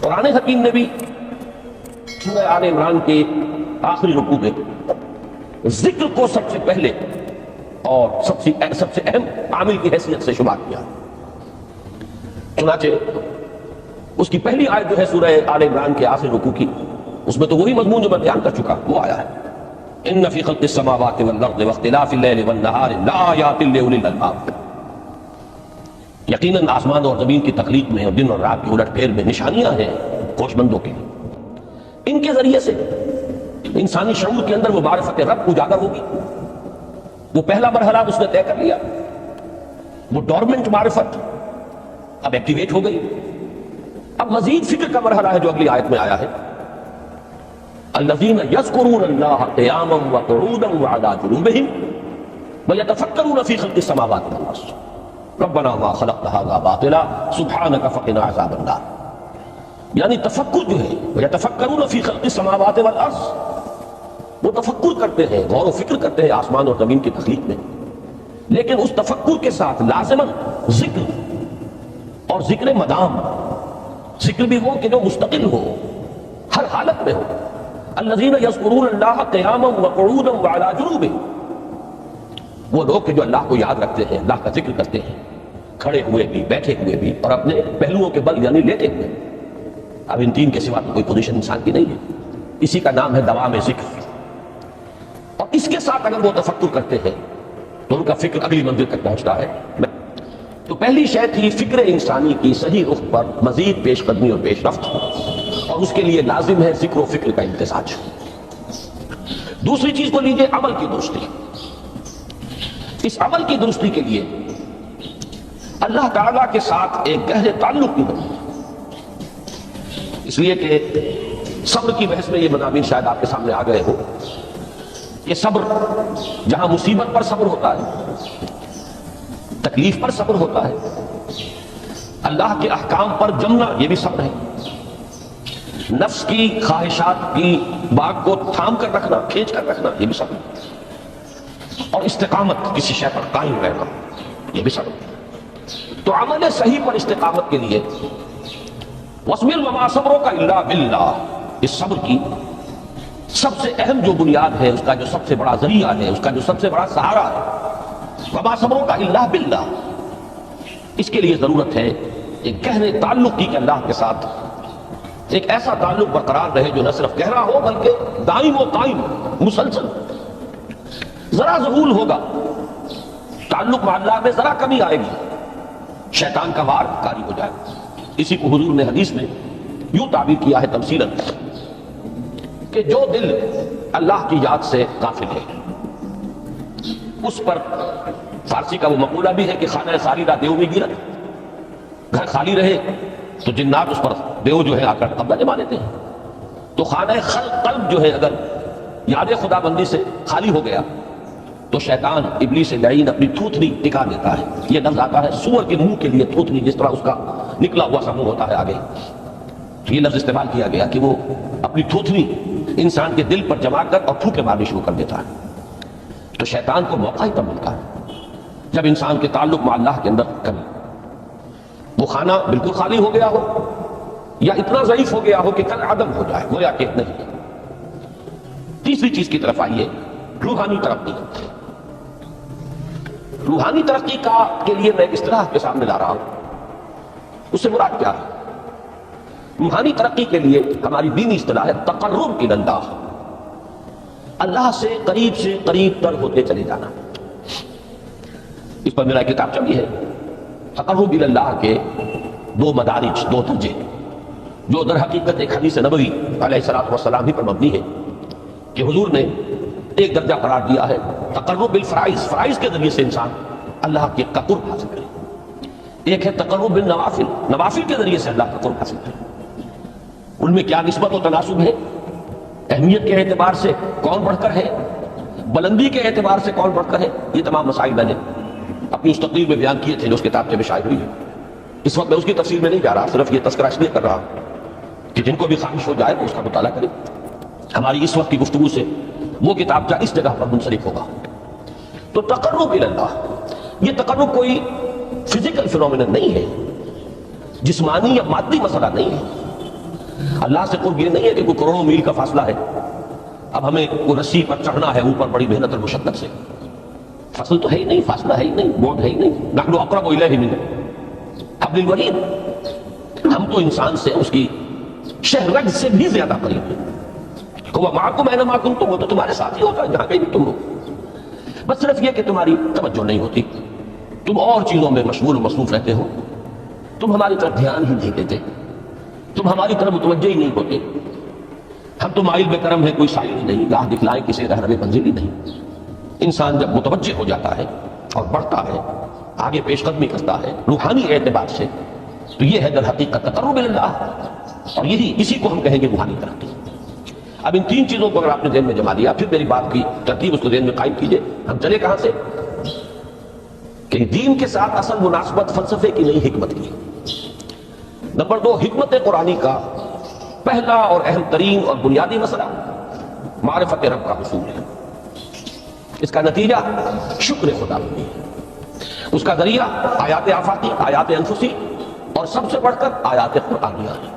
قرآن حکیم نے بھی سورہ آل عمران کے آخری رکوع میں ذکر کو سب سے پہلے اور سب سے اہم عامل کی حیثیت سے شمار کیا. چنانچہ اس کی پہلی آیت جو ہے سورہ آل عمران کے آخری رکوع کی، اس میں تو وہی مضمون جو میں بیان کر چکا وہ آیا ہے، ان فی خلق السماوات والارض واختلاف اللیل والنہار لآیات لأولی الالباب. یقیناً آسمان اور زمین کی تخلیق میں اور دن اور رات کی الٹ پھیر میں نشانیاں ہیں ہوش مندوں کے لیے. ان کے ذریعے سے انسانی شعور کے اندر وہ معرفت رب اجاگر ہوگی. وہ پہلا مرحلہ اس نے طے کر لیا، وہ ڈورمنٹ معرفت اب ایکٹیویٹ ہو گئی. اب مزید فکر کا مرحلہ ہے جو اگلی آیت میں آیا ہے، الذین یذکرون اللہ قیاما وقعودا وعلی جنوبہم ویتفکرون فی خلق السماوات والارض ربنا ما خلقت ھذا باطلا سبحانک فقنا عذاب النار. یعنی تفکر جو ہے ویتفکرون فی خلق السماوات والارض، وہ تفکر کرتے ہیں، غور و فکر کرتے ہیں آسمان اور زمین کی تخلیق میں، لیکن اس تفکر کے ساتھ لازماً ذکر اور ذکر مدام، ذکر بھی ہو کہ جو مستقل ہو، ہر حالت میں ہو. الذین یذکرون اللہ قیاما وقعودا وعلی جنوبہم، وہ لوگ کہ جو اللہ کو یاد رکھتے ہیں، اللہ کا ذکر کرتے ہیں، کھڑے ہوئے بھی، بیٹھے ہوئے بھی، اور اپنے پہلوؤں کے بل یعنی لیٹے ہوئے. اب ان تین کے سوا کوئی پوزیشن انسان کی نہیں ہے، اسی کا نام ہے دوام ذکر. اور اس کے ساتھ اگر وہ تفکر کرتے ہیں تو ان کا فکر اگلی منزل تک پہنچتا ہے. تو پہلی شے تھی فکر انسانی کی صحیح رخ پر مزید پیش قدمی اور پیش رفت، اور اس کے لیے لازم ہے ذکر و فکر کا امتزاج. دوسری چیز کو لیجیے عمل کی درستی. اس عمل کی درستی کے لیے اللہ تعالیٰ کے ساتھ ایک گہرے تعلق کی ضرورت ہے. اس لیے کہ صبر کی بحث میں یہ مضامین شاید آپ کے سامنے آ گئے ہو کہ صبر جہاں مصیبت پر صبر ہوتا ہے، تکلیف پر صبر ہوتا ہے، اللہ کے احکام پر جمنا یہ بھی صبر ہے، نفس کی خواہشات کی باغ کو تھام کر رکھنا، کھینچ کر رکھنا یہ بھی صبر ہے، اور استقامت کسی شے پر قائم رہنا یہ بھی صبر ہے. تو عمل صحیح پر استقامت کے لیے وَاصْبِرْ وَمَا صَبْرُكَ إِلَّا بِاللَّهِ، اس صبر کی سب سے اہم جو بنیاد ہے، اس کا جو سب سے بڑا ذریعہ ہے، اس کا جو سب سے بڑا سہارا ہے، وَمَا صَبْرُكَ إِلَّا بِاللَّهِ. اس کے لیے ضرورت ہے ایک گہرے تعلق کی کہ اللہ کے ساتھ ایک ایسا تعلق برقرار رہے جو نہ صرف گہرا ہو بلکہ دائم و قائم مسلسل. ذرا ذہول ہوگا تعلق مع اللہ میں، ذرا کمی آئے گی، شیطان کا وار کاری ہو جائے گا. اسی کو حضور نے حدیث میں یوں تعبیر کیا ہے تمثیلاً کہ جو دل اللہ کی یاد سے غافل ہے اس پر، فارسی کا وہ مقولہ بھی ہے کہ خانہ ساری را دیو میں گرد، گھر خالی رہے تو جنات اس پر دیو جو ہے آ کر قبضہ جما لیتے ہیں. تو خانہ قلب جو ہے اگر یاد خدا بندی سے خالی ہو گیا تو شیطان ابلیس لعین اپنی تھوتنی ٹکا دیتا ہے. یہ لفظ آتا ہے سور کے منہ کے لیے تھوتنی، جس طرح اس کا نکلا ہوا سا منہ ہوتا ہے آگے، تو یہ لفظ استعمال کیا گیا کہ وہ اپنی تھوتنی انسان کے دل پر جما کر اور پھوکے مارنی شروع کر دیتا ہے. تو شیطان کو موقع ہی تب ملتا ہے جب انسان کے تعلق مع اللہ کے اندر کمی، وہ خانہ بالکل خالی ہو گیا ہو یا اتنا ضعیف ہو گیا ہو کہ کل عدم ہو جائے، گویا کہ نہیں. تیسری چیز کی طرف آئیے، روحانی ترقی. روحانی ترقی کے لیے میں ایک اصطلاح کے سامنے لا رہا ہوں، اس سے مراد کیا ہے؟ روحانی ترقی کے لیے ہماری دینی اصطلاح ہے تقرب الی اللہ، اللہ سے قریب تر ہوتے چلے جانا. اس پر میرا کتاب چلی ہے تقرب الی اللہ کے دو مدارج، دو درجے، جو در حقیقت ایک حدیث نبوی علیہ الصلوۃ والسلام ہی پر مبنی ہے کہ حضور نے ایک درجہ قرار دیا ہے تقرب بالفرائض، فرائض کے ذریعے سے انسان اللہ کے قرب حاصل کرے. ایک ہے تقرب بالنوافل، نوافل کے ذریعے سے اللہ کا قرب حاصل کرے. ان میں کیا نسبت و تناسب ہے، اہمیت کے اعتبار سے کون بڑھ کر ہے، بلندی کے اعتبار سے کون بڑھ کر ہے، یہ تمام مسائل میں نے اپنی اس تقریر میں بیان کیے تھے جو اس کتاب سے شائع ہوئی ہے. اس وقت میں اس کی تفصیل میں نہیں جا رہا، صرف یہ تذکرہ اس لیے کر رہا ہوں کہ جن کو بھی خواہش ہو جائے وہ اس کا مطالعہ کرے. ہماری اس وقت کی گفتگو سے وہ کتاب جا اس جگہ پر منسلک ہوگا. تو تقرب الی اللہ، یہ تقرب کوئی فزیکل فینومینن نہیں ہے، جسمانی یا مادی مسئلہ نہیں ہے. اللہ سے قرب یہ نہیں ہے کہ کوئی کروڑوں میل کا فاصلہ ہے، اب ہمیں کوئی رسی پر چڑھنا ہے اوپر بڑی محنت اور مشقت سے، فصل تو ہے ہی نہیں، فاصلہ ہے ہی نہیں، بورڈ ہے ہی نہیں، نحن اقرب الیہ من حبل الورید، ہم تو انسان سے اس کی شہرگ سے بھی زیادہ قریب ہیں۔ وہ معکم اینما کنتم، وہ تو تمہارے ساتھ ہی ہوتا ہے جہاں کہیں بھی تم ہو، بس صرف یہ کہ تمہاری توجہ نہیں ہوتی، تم اور چیزوں میں مشغول و مصروف رہتے ہو، تم ہماری طرف دھیان ہی نہیں دیتے، تم ہماری طرف متوجہ ہی نہیں ہوتے۔ ہم تو مائل بے کرم ہے، کوئی سائل ہی نہیں، راہ دکھلائے کسی رہنم منزل ہی نہیں۔ انسان جب متوجہ ہو جاتا ہے اور بڑھتا ہے، آگے پیش قدمی کرتا ہے روحانی اعتبار سے، تو یہ ہے در حقیقت تقرب اللہ، اور اسی کو ہم کہیں گے روحانی ترقی۔ اب ان تین چیزوں کو اگر آپ نے ذہن میں جما دیا، پھر میری بات کی ترتیب اس کو ذہن میں قائم کیجئے، ہم چلے کہاں سے؟ کہ دین کے ساتھ اصل مناسبت فلسفے کی نہیں، حکمت کی۔ نمبر 2، حکمت قرآنی کا پہلا اور اہم ترین اور بنیادی مسئلہ معرفت رب کا حصول ہے، اس کا نتیجہ شکر خدا ہے، اس کا ذریعہ آیات آفاقی، آیات انفسی، اور سب سے بڑھ کر آیات قرآنیہ ہے،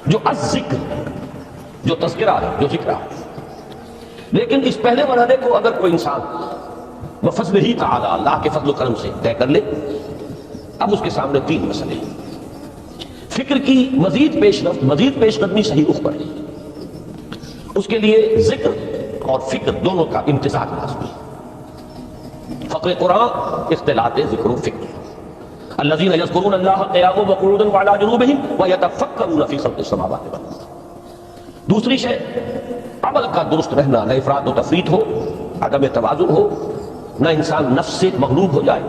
جو الذکر ہے، جو تذکرہ ہے، جو ذکر ہے۔ لیکن اس پہلے مرحلے کو اگر کوئی انسان بفضل ہی تعالی، اللہ کے فضل و کرم سے طے کر لے، اب اس کے سامنے تین مسئلے ہیں۔ فکر کی مزید پیش رفت، مزید پیش قدمی صحیح رخ پر ہے، اس کے لیے ذکر اور فکر دونوں کا امتزاج لازمی ہے۔ فقر قرآن اختلاط ذکر و فکر۔ الذین یذکرون اللہ قیاما وقعودا وعلی جنوبہم ویتفکرون فی خلق السماوات والارض۔ دوسری شے عمل کا درست رہنا، نہ افراط و تفریط ہو، عدم توازن ہو، نہ انسان نفس سے مغلوب ہو جائے،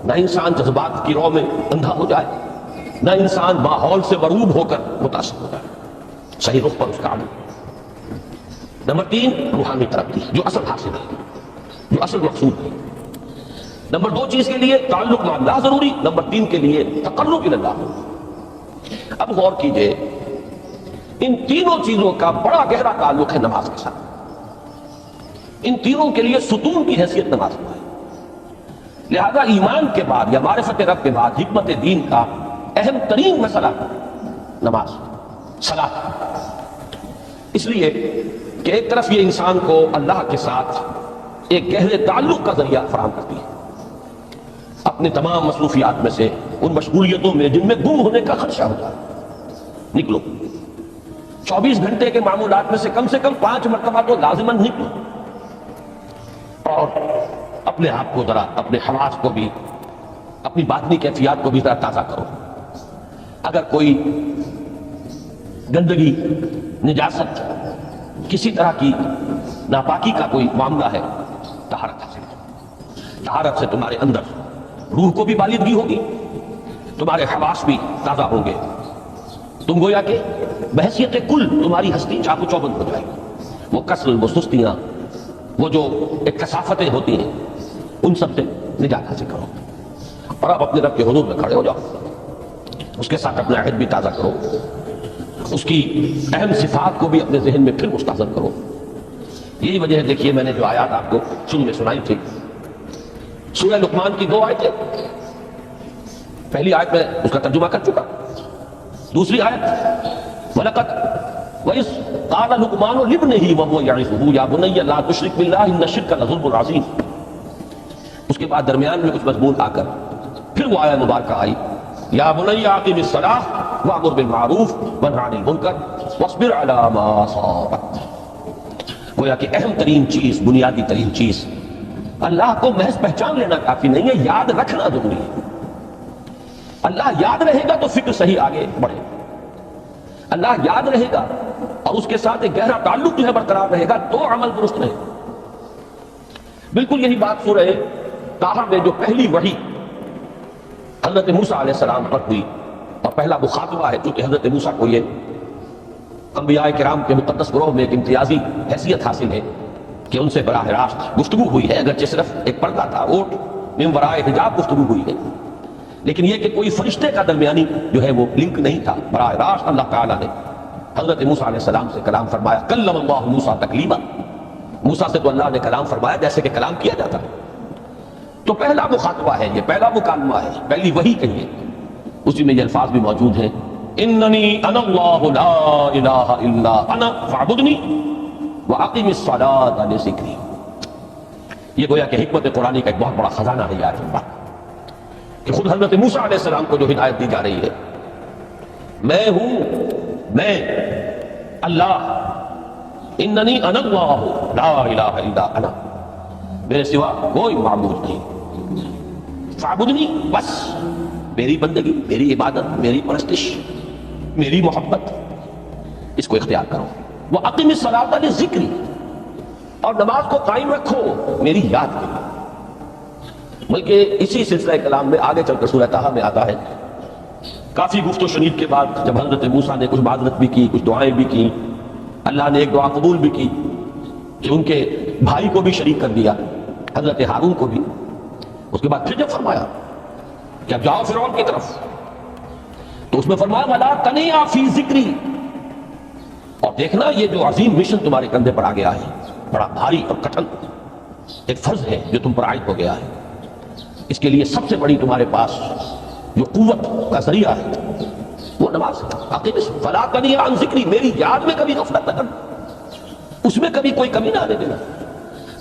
نہ انسان جذبات کی رو میں اندھا ہو جائے، نہ انسان ماحول سے مرعوب ہو کر متاثر ہو جائے، صحیح رخ پر اس کا عمل۔ نمبر 3، روحانی ترقی، جو اصل حاصل ہے، جو اصل مقصود ہے۔ نمبر 2 چیز کے لیے تعلق مع اللہ ضروری، نمبر 3 کے لیے تقرب الی اللہ۔ اب غور کیجئے، ان تینوں چیزوں کا بڑا گہرا تعلق ہے نماز کے ساتھ، ان تینوں کے لیے ستون کی حیثیت نماز ہے۔ لہذا ایمان کے بعد یا معرفت رب کے بعد حکمت دین کا اہم ترین مسئلہ نماز، صلاۃ۔ اس لیے کہ ایک طرف یہ انسان کو اللہ کے ساتھ ایک گہرے تعلق کا ذریعہ فراہم کرتی ہے، اپنے تمام مصروفیات میں سے، ان مشغولیتوں میں جن میں گم ہونے کا خدشہ ہوتا ہے، نکلو۔ 24 گھنٹے کے معمولات میں سے کم 5 مرتبہ تو لازماً نکلو، اور اپنے آپ کو ذرا، اپنے حواس کو بھی، اپنی باطنی کیفیات کو بھی ذرا تازہ کرو۔ اگر کوئی گندگی، نجاست، کسی طرح کی ناپاکی کا کوئی معاملہ ہے، طہارت حاصل کرو۔ طہارت سے تمہارے اندر روح کو بھی بالغگی ہوگی، تمہارے حواس بھی تازہ ہوں گے، تم گویا کہ بحیثیت کل تمہاری ہستی چاق و چوبند ہو جائے گی۔ وہ کسل، وہ سستیاں، وہ جو ایک کثافتیں ہوتی ہیں، ان سب سے نجات حاصل کرو، اور اب اپنے رب کے حضور میں کھڑے ہو جاؤ، اس کے ساتھ اپنا عہد بھی تازہ کرو، اس کی اہم صفات کو بھی اپنے ذہن میں پھر مستحضر کرو۔ یہی وجہ ہے، دیکھیے میں نے جو آیات آپ کو شروع میں سنائی تھی، سورہ لقمان کی 2 آیتیں، پہلی آیت میں اس کا ترجمہ کر چکا، دوسری آیت وَلَقَدْ وَإِذْ قَالَ لُقْمَانُ لِابْنِهِ وَهُوَ يَعِظُهُ يَا بُنَيَّ لَا تُشْرِكْ بِاللَّهِ إِنَّ الشِّرْكَ لَظُلْمٌ عَظِيمٌ۔ اس کے بعد درمیان میں کچھ مضمون آ کر پھر وہ آیت مبارکہ آئی، یا بنی اقم الصلاۃ وامر بالمعروف وانہ عن المنکر واصبر علی ما اصابک۔ گویا کہ اہم ترین چیز، بنیادی ترین چیز، اللہ کو محض پہچان لینا کافی نہیں ہے، یاد رکھنا ضروری ہے۔ اللہ یاد رہے گا تو فکر صحیح آگے بڑھے، اللہ یاد رہے گا اور اس کے ساتھ ایک گہرا تعلق جو ہے برقرار رہے گا تو عمل درست رہے گا۔ بالکل یہی بات سورہ طٰہٰ میں جو پہلی وحی حضرت موسیٰ علیہ السلام پر ہوئی، اور پہلا مخاطبہ ہے، چونکہ حضرت موسیٰ کو یہ انبیاء کرام کے مقدس گروہ میں ایک امتیازی حیثیت حاصل ہے کہ ان سے براہ راست گفتگو ہوئی ہے، اگرچہ صرف ایک پردہ تھا، اوٹ من ورائے حجاب گفتگو ہوئی ہے، لیکن یہ کہ کوئی فرشتے کا درمیانی جو ہے وہ لنک نہیں تھا، براہ راست اللہ تعالیٰ نے حضرت موسیٰ علیہ السلام سے کلام فرمایا۔ کلم اللہ موسیٰ تکلیما، موسیٰ سے تو اللہ نے کلام فرمایا جیسے کہ کلام کیا جاتا ہے۔ تو پہلا مخاطبہ ہے، یہ پہلا مکالمہ ہے، پہلی وحی کہیے، اسی میں یہ الفاظ بھی موجود ہیں، اننی انا اللہ لا الہ الا انا فاعبدنی واقم الصلاۃ لذکری. یہ گویا کہ حکمت قرآنی کا ایک بہت بڑا خزانہ ہے یہ آیت مبارکہ کہ خود حضرت موسیٰ علیہ السلام کو جو ہدایت دی جا رہی ہے، میں ہوں، میں اللہ، اننی انا اللہ لا الہ الا انا، میرے سوا کوئی معبود نہیں، فاعبدنی، بس میری بندگی، میری عبادت، میری پرستش، میری محبت، اس کو اختیار کرو. وَأَقِمِ الصَّلَاةَ لِذِكْرِي، اور نماز کو قائم رکھو میری یاد کے لیے. بلکہ اسی سلسلہ کلام میں آگے چل کر سورہ طٰہٰ میں آتا ہے، کافی گفت و شنید کے بعد جب حضرت موسیٰ نے کچھ معذرت بھی کی، کچھ دعائیں بھی کی، اللہ نے ایک دعا قبول بھی کی کہ ان کے بھائی کو بھی شریک کر دیا، حضرت ہارون کو بھی. اس کے بعد پھر جب فرمایا کہ اب جاؤ فرعون کی طرف، تو اس میں فرمایا وَلَا تَنِيَا فِي ذِكْرِي، اور دیکھنا یہ جو عظیم مشن تمہارے کندھے پر آ گیا ہے، بڑا بھاری اور کٹھن ایک فرض ہے جو تم پر عائد ہو گیا ہے، اس کے لیے سب سے بڑی تمہارے پاس جو قوت کا ذریعہ ہے وہ نماز ہے. فَلَا تَنِيَا عَن ذِكْرِي، میری یاد میں کبھی غفلت نہ کرنا، اس میں کبھی کوئی کمی نہ آنے دینا.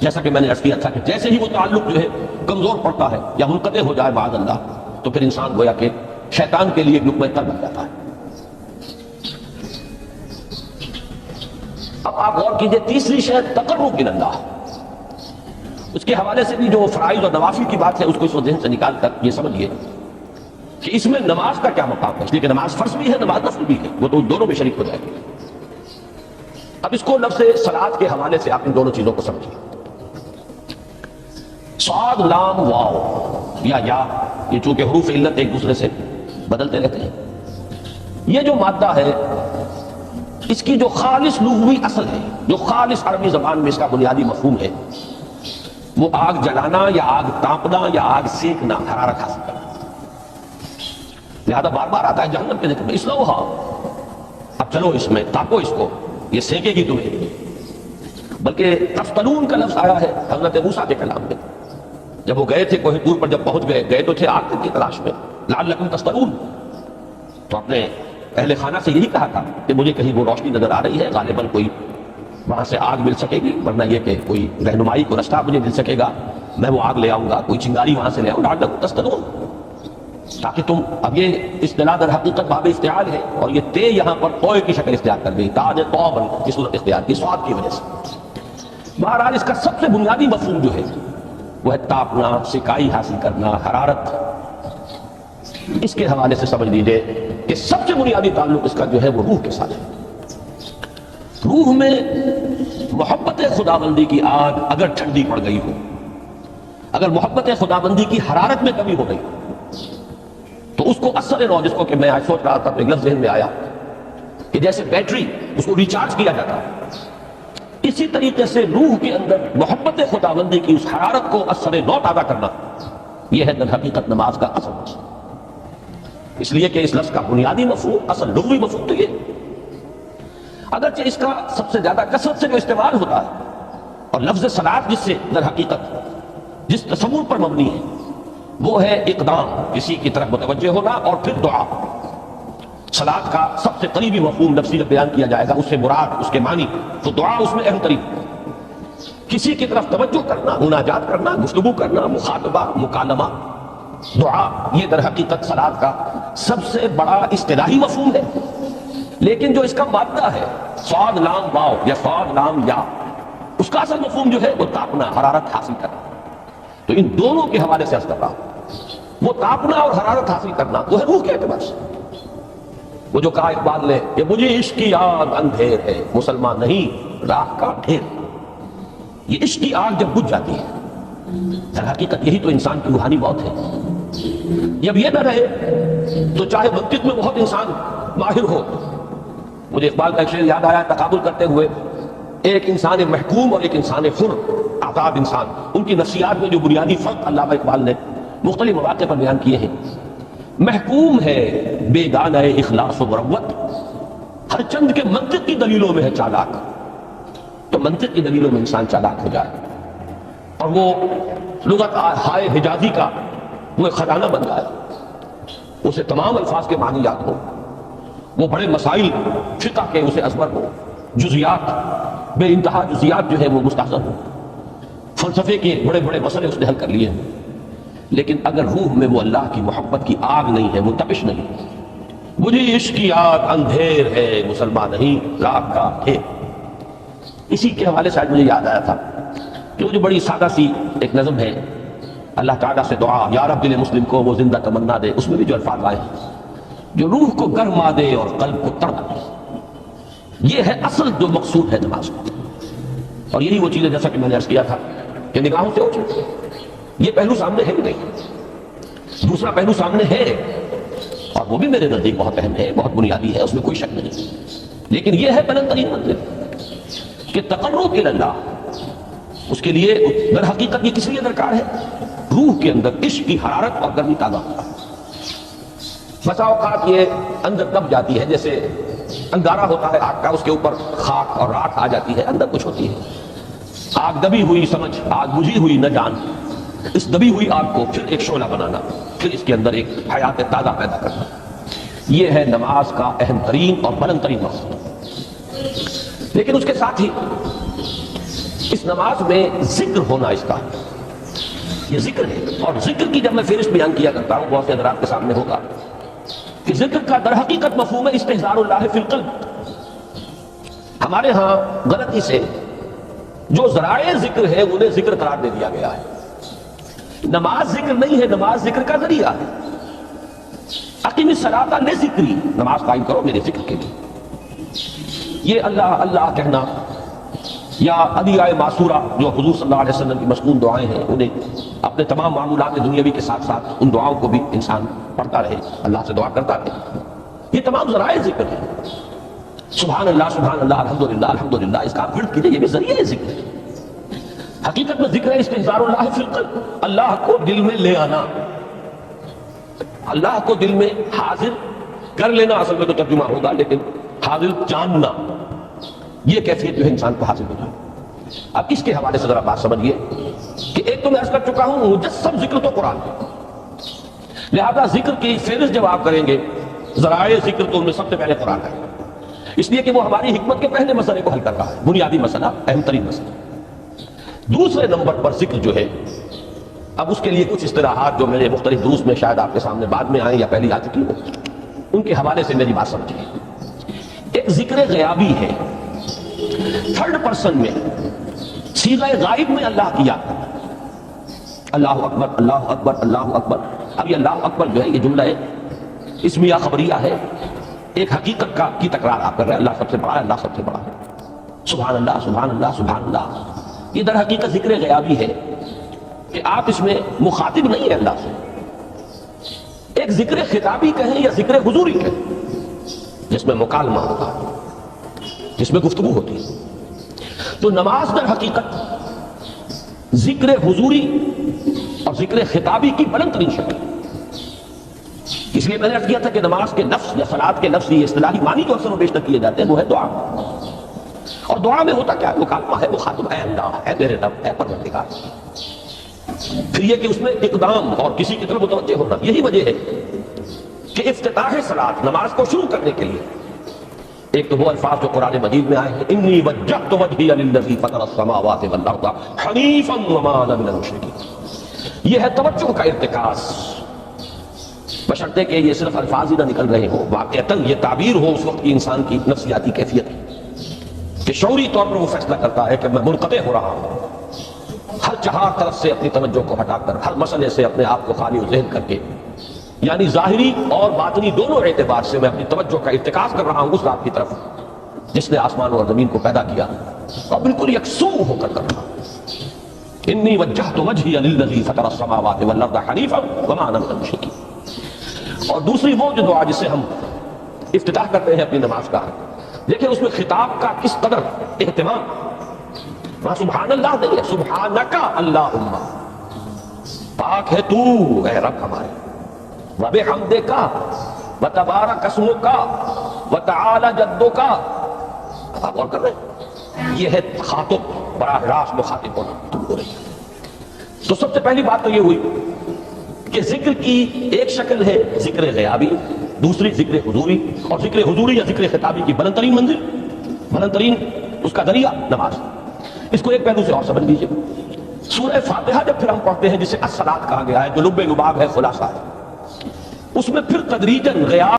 جیسا کہ میں نے عرض کیا تھا کہ جیسے ہی وہ تعلق جو ہے کمزور پڑتا ہے یا منقطع ہو جائے معاذ اللہ، تو پھر انسان گویا کہ شیطان کے لیے ایک لقمہ تر بن جاتا ہے. اب آپ غور کیجئے، تیسری شے تقرب الی اللہ، اس کے حوالے سے بھی جو فرائض اور نوافل کی بات ہے اس کو اس ذہن سے نکال کر یہ سمجھیے کہ اس میں نماز کا کیا مقام ہے، اس لیے کہ نماز فرض بھی ہے، نماز نفل بھی ہے، وہ تو دونوں میں شریک ہو جائے گی. اب اس کو لفظ صلاۃ کے حوالے سے آپ ان دونوں چیزوں کو سمجھیے. صاد لام واو یا یہ چونکہ حروف علت ایک دوسرے سے بدلتے رہتے ہیں، یہ جو مادہ ہے اس کی جو خالص لغوی اصل ہے، جو خالص عربی زبان میں اس کا بنیادی مفہوم ہے، وہ آگ جلانا یا آگ تاپنا یا آگ سینکنا، حرارت حاصل کرنا. لہذا بار بار آتا ہے جہنم کے ذکر میں، اسلوہا، اب چلو اس میں تاپو اس کو، یہ سینکے گی تمہیں. بلکہ تفتنون کا لفظ آیا ہے حضرت موسیٰ کے کلام میں، جب وہ گئے تھے کوہ طور پر، جب پہنچ گئے تو تھے آگ کی تلاش میں، لعلکم تفتنون، تو اپنے اہل خانہ سے یہی کہا تھا کہ مجھے کہیں وہ روشنی نظر آ رہی ہے، غالباً کوئی وہاں سے آگ مل سکے گی، ورنہ یہ کہ کوئی رہنمائی کو رستہ مجھے مل سکے گا، میں وہ آگ لے آؤں گا، کوئی چنگاری وہاں سے لے آؤں، لعلکم تفتنون، تاکہ تم، اب یہ اصطلاح در حقیقت باب استعال ہے، اور یہ تے یہاں پر قوے کی شکل اختیار کر گئی، تاج طوبن کی صورت اختیار کی سواد کی وجہ سے. بہرحال اس کا سب سے بنیادی مفہوم جو ہے وہ ہے تاپنا، سکائی حاصل کرنا، حرارت. اس کے حوالے سے سمجھ لیجئے کہ سب سے بنیادی تعلق اس کا جو ہے وہ روح کے ساتھ ہے. روح میں محبت خداوندی کی آگ اگر ٹھنڈی پڑ گئی ہو، اگر محبت خداوندی کی حرارت میں کمی ہو گئی تو اس کو اثر نو، جس کو کہ میں آج سوچ رہا تھا تو ایک لفظ ذہن میں آیا کہ جیسے بیٹری اس کو ریچارج کیا جاتا ہے، اسی طریقے سے روح کے اندر محبت خداوندی کی اس حرارت کو اثر نو تازہ کرنا، یہ ہے در حقیقت نماز کا اصل مقصد. اس لیے کہ اس لفظ کا بنیادی مفہوم، اصل لغوی مفہوم تو یہ، اگرچہ اس کا سب سے زیادہ کثرت سے جو استعمال ہوتا ہے، اور لفظ صلاۃ جس سے در حقیقت جس تصور پر مبنی ہے وہ ہے اقدام، کسی کی طرف متوجہ ہونا، اور پھر دعا. صلاۃ کا سب سے قریبی مفہوم لفظی بیان کیا جائے گا، اس سے مراد، اس کے معنی تو دعا اس میں اہم ترین، کسی کی طرف توجہ کرنا، مناجات کرنا، گفتگو کرنا، مخاطبہ، مکالمہ، دعا، یہ در حقیقت صلاۃ کا سب سے بڑا اصطلاحی مفہوم ہے. لیکن جو اس کا مادہ ہے صاد لام واو یا صاد لام یا، اس کا اصل مفہوم جو ہے وہ تاپنا، حرارت حاصل کرنا. تو ان دونوں کے حوالے سے عرض کر رہا ہوں، وہ تاپنا اور حرارت حاصل کرنا وہ ہے روح کے اعتبار سے. وہ جو کہا اقبال نے کہ مجھے عشق کی آگ اندھیر ہے، مسلمان نہیں راہ کا ڈھیر. یہ عشق کی آگ جب بجھ جاتی ہے، در حقیقت یہی تو انسان کی روحانی موت ہے. جب یہ نہ رہے تو چاہے منطق میں بہت انسان ماہر ہو. مجھے اقبال کا ایک شعر یاد آیا تقابل کرتے ہوئے، ایک انسان محکوم اور ایک انسان حر، آزاد انسان، ان کی نفسیات میں جو بنیادی فرق علامہ اقبال نے مختلف مواقع پر بیان کیے ہیں. محکوم ہے بیگانہ اخلاص و مروت، ہر چند کے منطق کی دلیلوں میں ہے چالاک. تو منطق کی دلیلوں میں انسان چالاک ہو جائے اور وہ لغت ہائے حجازی کا وہ ایک خزانہ بن جائے، اسے تمام الفاظ کے معنی یاد ہو، وہ بڑے مسائل فقہ کے اسے ازبر ہو، جزیات بے انتہا جزیات جو ہے وہ مستحضر ہو، فلسفے کے بڑے بڑے مسئلے اس نے حل کر لیے ہیں، لیکن اگر روح میں وہ اللہ کی محبت کی آگ نہیں ہے، وہ تپش نہیں، مجھے عشق کی آگ اندھیر ہے مسلمان نہیں راگ کا ہے۔ اسی کے حوالے سے آج مجھے یاد آیا تھا کہ وہ جو بڑی سادہ سی ایک نظم ہے، اللہ تعالیٰ سے دعا یا رب دل مسلم کو وہ زندہ تمنا دے، اس میں بھی جو الفاظ آئے ہیں جو روح کو گرما دے اور قلب کو تڑپا دے، یہ ہے اصل جو مقصود ہے نماز کا۔ اور یہی وہ چیزیں جیسا کہ میں نے عرض کیا تھا کہ نگاہوں سے اوچھے، یہ پہلو سامنے ہے ہی نہیں، دوسرا پہلو سامنے ہے اور وہ بھی میرے نزدیک بہت اہم ہے، بہت بنیادی ہے، اس میں کوئی شک نہیں، لیکن یہ ہے بلند ترین منزل کہ تقرب الی اللہ، اس کے لیے در حقیقت یہ کس لیے درکار ہے؟ روح کے اندر عشق کی حرارت اور گرمی تازہ ہوتا ہے۔ بسا اوقات یہ اندر دب جاتی ہے، جیسے انگارہ ہوتا ہے آگ کا، اس کے اوپر خاک اور راکھ آ جاتی ہے، اندر کچھ ہوتی ہے، آگ دبی ہوئی سمجھ، آگ بجھی ہوئی نہ جان، اس دبی ہوئی آگ کو پھر ایک شعلہ بنانا، پھر اس کے اندر ایک حیات تازہ پیدا کرنا، یہ ہے نماز کا اہم ترین اور بلند ترین مقصد۔ لیکن اس کے ساتھ ہی اس نماز میں ذکر ہونا، اس کا یہ ذکر ہے، اور ذکر کی جب میں فہرست بیان کیا کرتا ہوں بہت سے حضرات کے سامنے ہوگا کہ ذکر کا در حقیقت مفہوم ہے استحضار اللہ فی القلب۔ ہمارے ہاں غلطی سے جو ذرائع ذکر ہے انہیں ذکر قرار دے دیا گیا ہے۔ نماز ذکر نہیں ہے، نماز ذکر کا ذریعہ ہے۔ اقیم الصلاۃ لذکری، نماز قائم کرو میرے ذکر کے لیے۔ یہ اللہ اللہ کہنا یا ادعیائے معصورہ جو حضور صلی اللہ علیہ وسلم کی مسنون دعائیں ہیں، انہیں اپنے تمام معمولات دنیاوی کے ساتھ ساتھ ان دعاؤں کو بھی انسان پڑھتا رہے، اللہ سے دعا کرتا رہے، یہ تمام ذرائع ذکر ہیں۔ سبحان اللہ الحمدللہ الحمدللہ، اس کا آپ ورد کیجئے، یہ بھی ذریعہ ذکر ہے۔ حقیقت میں ذکر ہے استحضار اللہ فی القلب، اللہ کو دل میں لے آنا، اللہ کو دل میں حاضر کر لینا، اصل میں تو ترجمہ ہوگا، لیکن حاضر جاننا، یہ کیفیت جو ہے انسان کو حاصل ہو جائے۔ اب اس کے حوالے سے ذرا بات سمجھیے کہ ایک تو میں عرض کر چکا ہوں مجسم ذکر تو قرآن ہے، لہذا ذکر کی فہرست جب آپ کریں گے ذرائع ذکر تو ان میں سب سے پہلے قرآن ہے، اس لیے کہ وہ ہماری حکمت کے پہلے مسئلے کو حل کر رہا ہے، بنیادی مسئلہ، اہم ترین مسئلہ۔ دوسرے نمبر پر ذکر جو ہے، اب اس کے لیے کچھ اصطلاحات جو میرے مختلف دروس میں شاید آپ کے سامنے بعد میں آئیں یا پہلی آ چکی ہو، ان کے حوالے سے میری بات سمجھیے۔ ایک ذکر غیابی ہے، تھرڈ پرسن میں، صیغہ غائب میں اللہ کیا، اللہ اکبر اللہ اکبر اللہ اکبر۔ اب یہ اللہ اکبر جو ہے یہ جملہ ہے اسمیہ خبریہ ہے، ایک حقیقت کا کی تکرار آپ کر رہے ہیں، اللہ سب سے بڑا ہے، اللہ سب سے بڑا ہے، سبحان اللہ سبحان اللہ سبحان اللہ۔ یہ در حقیقت ذکر غیابی ہے کہ آپ اس میں مخاطب نہیں ہیں اللہ سے، ایک ذکر خطابی کہیں یا ذکر حضوری کہیں، جس میں مکالمہ ہوتا ہے، جس میں گفتگو ہوتی ہے۔ تو نماز در حقیقت ذکر حضوری اور ذکر خطابی کی بلند ترین شکل، اس لیے میں نے عرض کیا تھا کہ نماز کے لفظ یا صلاۃ کے لفظ، یہ اصطلاحی معنی جو اکثر و بیشتر کیے جاتے ہیں وہ ہے دعا، اور دعا میں ہوتا کیا ہے؟ مکالمہ ہے، مخاطب ہے اللہ، ہے میرے رب، ہے پروردگار۔ پھر یہ کہ اس میں اقدام اور کسی کی طرف متوجہ ہونا، یہی وجہ ہے کہ افتتاح صلاۃ، نماز کو شروع کرنے کے لیے ایک تو وہ الفاظ جو قرآن مجید میں آئے ہیں، انی وجہت وجہی للذی فطر السماوات والارض حنیفا وما انا من المشرکین، یہ ہے توجہ کا ارتکاز، بشرطے کہ یہ صرف الفاظ ہی نہ نکل رہے ہوں، واقعتاً یہ تعبیر ہو اس وقت کی انسان کی نفسیاتی کیفیت کہ شعوری طور پر وہ فیصلہ کرتا ہے کہ میں منقطع ہو رہا ہوں، ہر چہار طرف سے اپنی توجہ کو ہٹا کر، ہر مسئلے سے اپنے آپ کو خالی و ذہن کر کے، یعنی ظاہری اور باطنی دونوں اعتبار سے میں اپنی توجہ کا ارتکاز کر رہا ہوں اس ذات کی طرف جس نے آسمان اور زمین کو پیدا کیا، اور بالکل یکسو ہو کر رہا ہوں۔ انی وجہت وجہی للذی فطر السماوات والارض حنیفا وما انا من المشرکین۔ اور دوسری وہ جو دعا جس سے ہم افتتاح کرتے ہیں اپنی نماز کا، دیکھیں اس میں خطاب کا کس قدر اہتمام، وہاں سبحان اللہ نہیں ہے، سبحانک اللہم، پاک ہے تو اے رب ہمارے، وبحمدک وتبارک اسمک وتعالی جدک۔ آپ غور کر رہے ہیں، یہ ہے خاطب، براہ راست مخاطب ہونا، تم ہو رہی ہے۔ تو سب سے پہلی بات تو یہ ہوئی کہ ذکر کی ایک شکل ہے ذکر غیابی، دوسری ذکر حضوری، اور ذکر حضوری یا ذکر خطابی کی بلند ترین منزل، بلند ترین اس کا ذریعہ نماز۔ اس کو ایک پہلو سے اور سمجھ لیجیے، سورہ فاتحہ جب پھر ہم پڑھتے ہیں جسے الصلاۃ کہا گیا ہے، جو لب لباب ہے، خلاصہ ہے، اس میں پھر تدریجاً غیاب